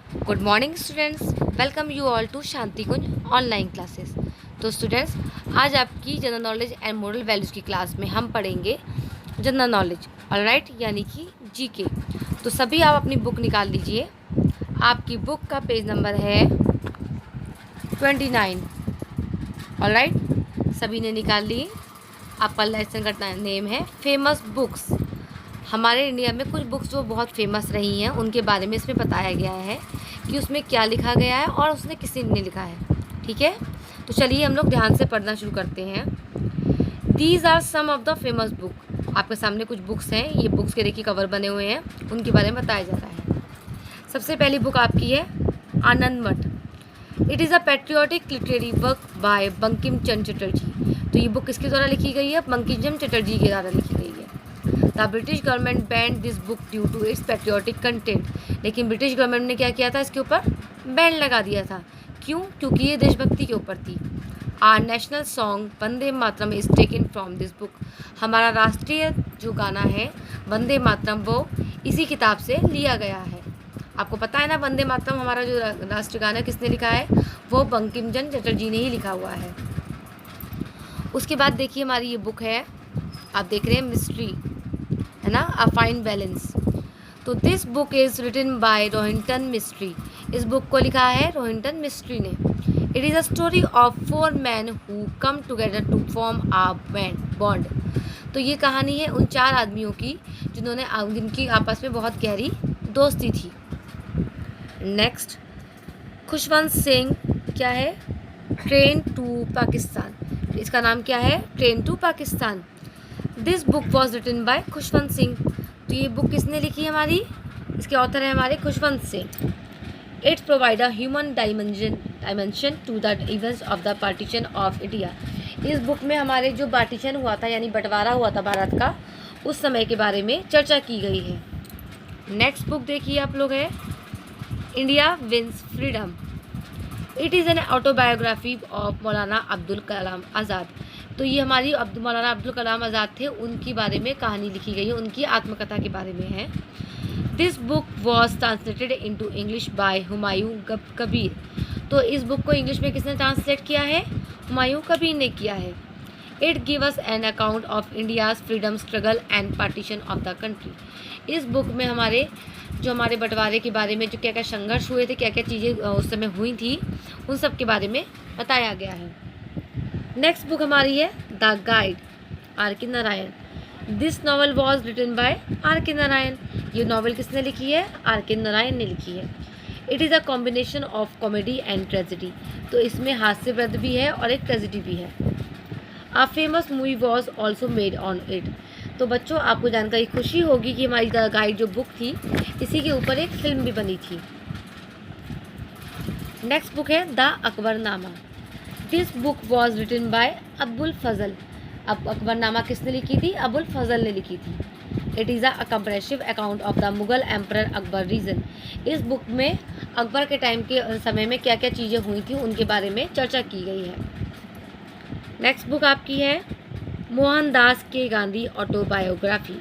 Good morning students, welcome you all to Shanti Kunj online classes. तो students, आज आपकी general knowledge and moral values की class में हम पढ़ेंगे जनरल नॉलेज, ऑलराइट, यानी कि जीके। तो सभी आप अपनी बुक निकाल लीजिए। आपकी बुक का पेज नंबर है 29, ऑलराइट। सभी ने निकाल ली। आपका लेसन का नेम है फेमस बुक्स। हमारे इंडिया में कुछ बुक्स जो बहुत फेमस रही हैं उनके बारे में इसमें बताया गया है कि उसमें क्या लिखा गया है और उसने किसी ने लिखा है। ठीक है, तो चलिए हम लोग ध्यान से पढ़ना शुरू करते हैं। These are some of the famous book. आपके सामने कुछ बुक्स हैं, ये बुक्स के देखिए कवर बने हुए हैं, उनके बारे में बताया जा रहा है। सबसे पहली बुक आपकी है Anand Math. It is a patriotic literary work by Bankim Chandra Chatterjee. तो ये बुक किसके द्वारा लिखी गई है? बंकिम चंद्र चटर्जी के द्वारा लिखी गई है। The British government banned this book due to its patriotic content. लेकिन ब्रिटिश गवर्नमेंट ने क्या किया था? इसके ऊपर बैन लगा दिया था। क्यों? क्योंकि ये देशभक्ति के ऊपर थी। Our national song Vande Mataram is taken from this book. हमारा राष्ट्रीय जो गाना है वंदे मातरम, वो इसी किताब से लिया गया है। आपको पता है ना, वंदे मातरम हमारा जो राष्ट्रीय गाना किसने लिखा है? वो बंकिम चंद्र चटर्जी ने ही लिखा हुआ है। उसके बाद देखिए हमारी ये बुक है, आप देख रहे हैं मिस्ट्री, है ना, अ फाइन बैलेंस। तो this book is written by Rohinton Mistry. इस बुक को लिखा है रोहिंटन मिस्ट्री ने। It is a story of 4 men who come together to form a bond. तो ये कहानी है उन 4 आदमियों की जिनकी आपस में बहुत गहरी दोस्ती थी। नेक्स्ट, खुशवंत सिंह क्या है? Train to Pakistan. इसका नाम क्या है? Train to Pakistan. This book was written by Khushwant Singh. तो ये बुक किसने लिखी है हमारी? इसके ऑथर है हमारे Khushwant Singh. It's provide a human dimension to the events of the partition of India. इस बुक में हमारे जो पार्टीशन हुआ था, यानी बंटवारा हुआ था भारत का, उस समय के बारे में चर्चा की गई है। नेक्स्ट बुक देखिए आप लोग, है India wins freedom. It is an autobiography of Maulana Abdul Kalam Azad. तो ये हमारी मौलाना अब्दुल कलाम आज़ाद थे, उनके बारे में कहानी लिखी गई है, उनकी आत्मकथा के बारे में है। This book was translated into English by Humayun Kabir. तो इस बुक को इंग्लिश में किसने ट्रांसलेट किया है? हुमायूं कबीर ने किया है। It give us an account of India's freedom struggle and partition of the country. इस बुक में हमारे बंटवारे के बारे में जो क्या क्या संघर्ष हुए थे, क्या क्या चीज़ें उस समय हुई थी, उन सब के बारे में बताया गया है। नेक्स्ट बुक हमारी है the guide, R K Narayan. This novel was written by R K Narayan. ये नॉवल किसने लिखी है? आर के नारायण ने लिखी है। It is a combination of comedy and tragedy. तो इसमें हास्यप्रद भी है और एक ट्रेजिडी भी है। A famous movie was also made on it. तो बच्चों, आपको जानकर खुशी होगी कि हमारी द गाइड जो बुक थी, इसी के ऊपर एक फिल्म भी बनी थी। नेक्स्ट बुक है the Akbarnama. This book was written by Abul Fazl. अब अकबरनामा किसने लिखी थी? अबुल फजल ने लिखी थी। It is a comprehensive account of the Mughal emperor Akbar region. इस बुक में अकबर के टाइम के समय में क्या क्या चीज़ें हुई थी उनके बारे में चर्चा की गई है। नेक्स्ट बुक आपकी है मोहनदास के गांधी ऑटोबायोग्राफी,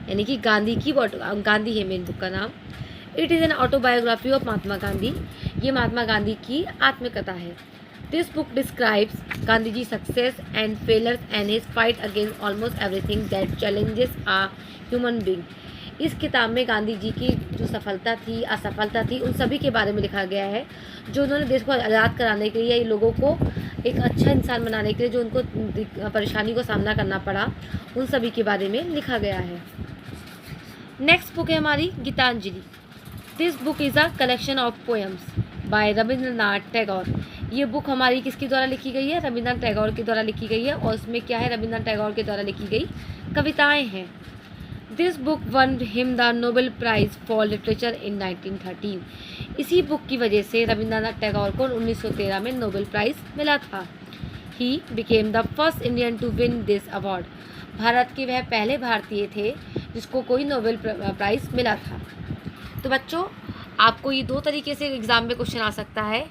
यानी कि गांधी है मेन बुक का नाम। It is an autobiography of Mahatma Gandhi. ये महात्मा गांधी की आत्मकथा है। This book describes Gandhi ji success and failures and his fight against almost everything that challenges a human being. इस किताब में गांधी जी की जो सफलता थी, असफलता थी, उन सभी के बारे में लिखा गया है, जो उन्होंने देश को आज़ाद कराने के लिए, लोगों को एक अच्छा इंसान बनाने के लिए जो उनको परेशानी को सामना करना पड़ा, उन सभी के बारे में लिखा गया है। नेक्स्ट बुक है हमारी Gitanjali. This book is a collection of poems by Rabindranath Tagore. ये बुक हमारी किसके द्वारा लिखी गई है? रविंद्रनाथ टैगोर के द्वारा लिखी गई है, और उसमें क्या है? रविंद्रनाथ टैगोर के द्वारा लिखी गई कविताएं हैं। This book one him the Nobel prize for literature in 1913। इसी बुक की वजह से रविंद्रनाथ टैगोर को 1913 में नोबेल प्राइज़ मिला था। He became the first Indian to win this award. Bharat के वह पहले भारतीय थे जिसको कोई नोबेल प्राइज़ मिला था। तो बच्चों, आपको ये 2 तरीके से एग्ज़ाम में क्वेश्चन आ सकता है।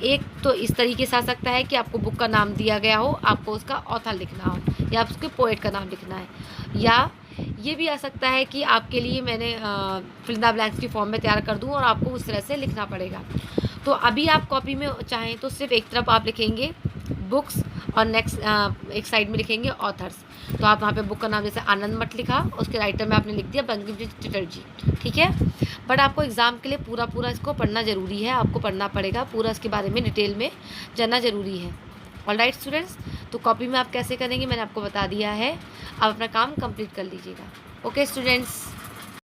एक तो इस तरीके से आ सकता है कि आपको बुक का नाम दिया गया हो, आपको उसका ऑथर लिखना हो, या उसके पोएट का नाम लिखना है, या ये भी आ सकता है कि आपके लिए मैंने फिल इन द ब्लैंक्स की फॉर्म में तैयार कर दूँ और आपको उस तरह से लिखना पड़ेगा। तो अभी आप कॉपी में चाहें तो सिर्फ एक तरफ आप लिखेंगे बुक्स और नेक्स्ट एक साइड में लिखेंगे ऑथर्स। तो आप वहाँ पे बुक का नाम जैसे आनंद मठ लिखा, उसके राइटर में आपने लिख दिया बंकिम चटर्जी, ठीक है। बट आपको एग्ज़ाम के लिए पूरा इसको पढ़ना ज़रूरी है, आपको पढ़ना पड़ेगा पूरा, इसके बारे में डिटेल में जानना ज़रूरी है। ऑलराइट स्टूडेंट्स, तो कॉपी में आप कैसे करेंगे मैंने आपको बता दिया है, आप अपना काम कंप्लीट कर लीजिएगा। Okay students.